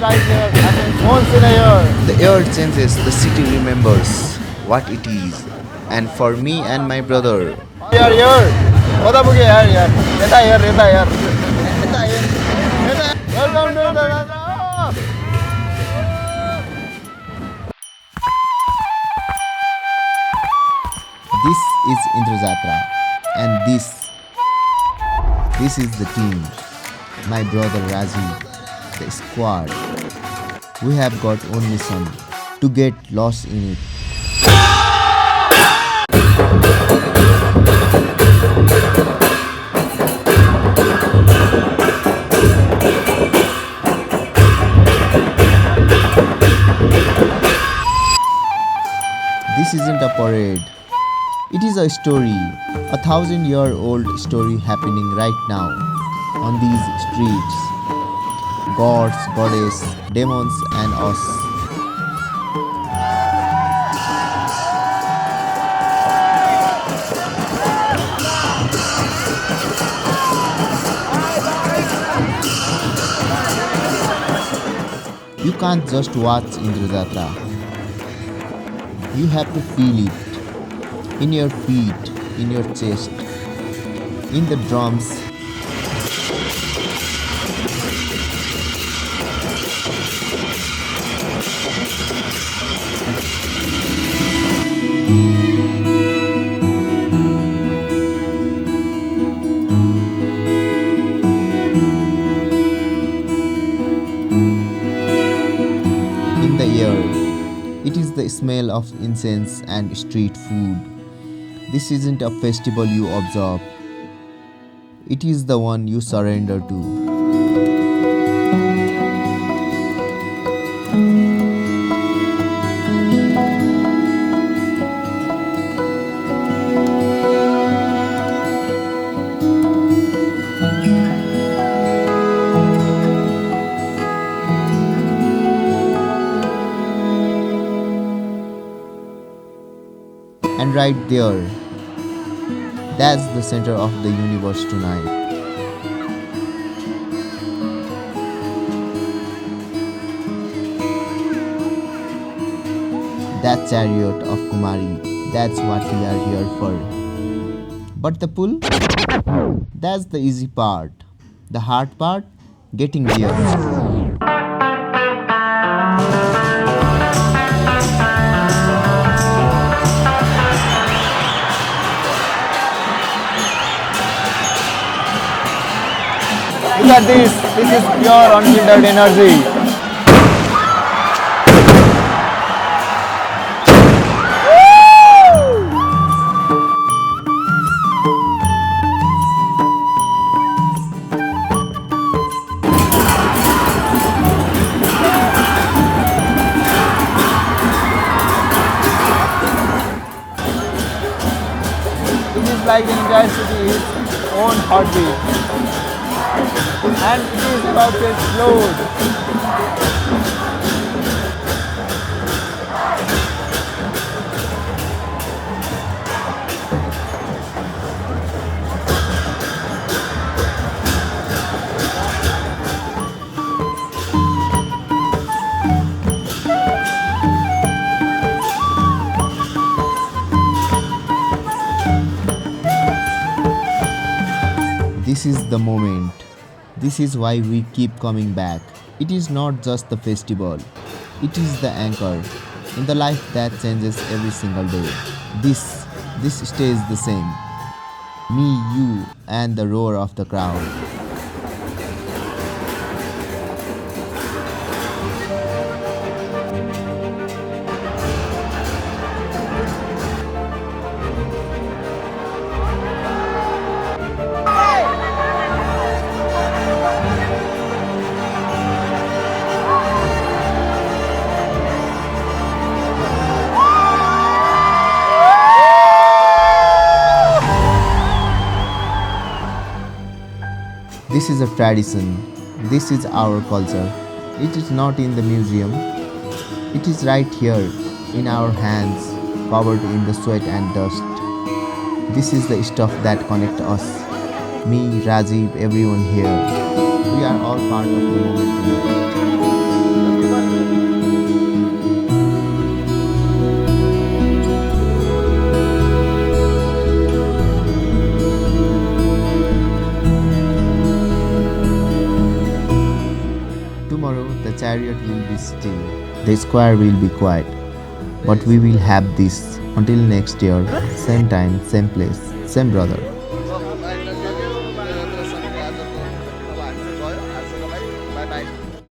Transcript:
like here happens once in a year. The air changes, the city remembers what it is. And for me and my brother, यार कता पुगे यार यता यार welcome to the this is Indra Jatra, and this is the team. My brother Rajib, the squad. We have got one mission: to get lost in it. This isn't a parade. It is a story, 1,000-year-old story happening right now on these streets. Gods, goddess, demons, and us. You can't just watch Indra Jatra. You have to feel it. In your feet, in your chest, in the drums. In the air. It is the smell of incense and street food. This isn't a festival you observe. It is the one you surrender to. And right there, that's the center of the universe tonight. That chariot of Kumari, that's what we are here for. But the pull, that's the easy part. The hard part, getting there. Look at this is pure unfiltered energy. It is like the entire city is its own heartbeat. And it is about to explode. This is the moment. This is why we keep coming back. It is not just the festival. It is the anchor in the life that changes every single day. This stays the same. Me, you, and the roar of the crowd. This is a tradition. This is our culture. It is not in the museum. It is right here in our hands, covered in the sweat and dust. This is the stuff that connects us. Me, Rajiv, everyone here. We are all part of the moment tonight. chariot will be still, the square will be quiet. But we will have this. Until next year, same time, same place, same brother.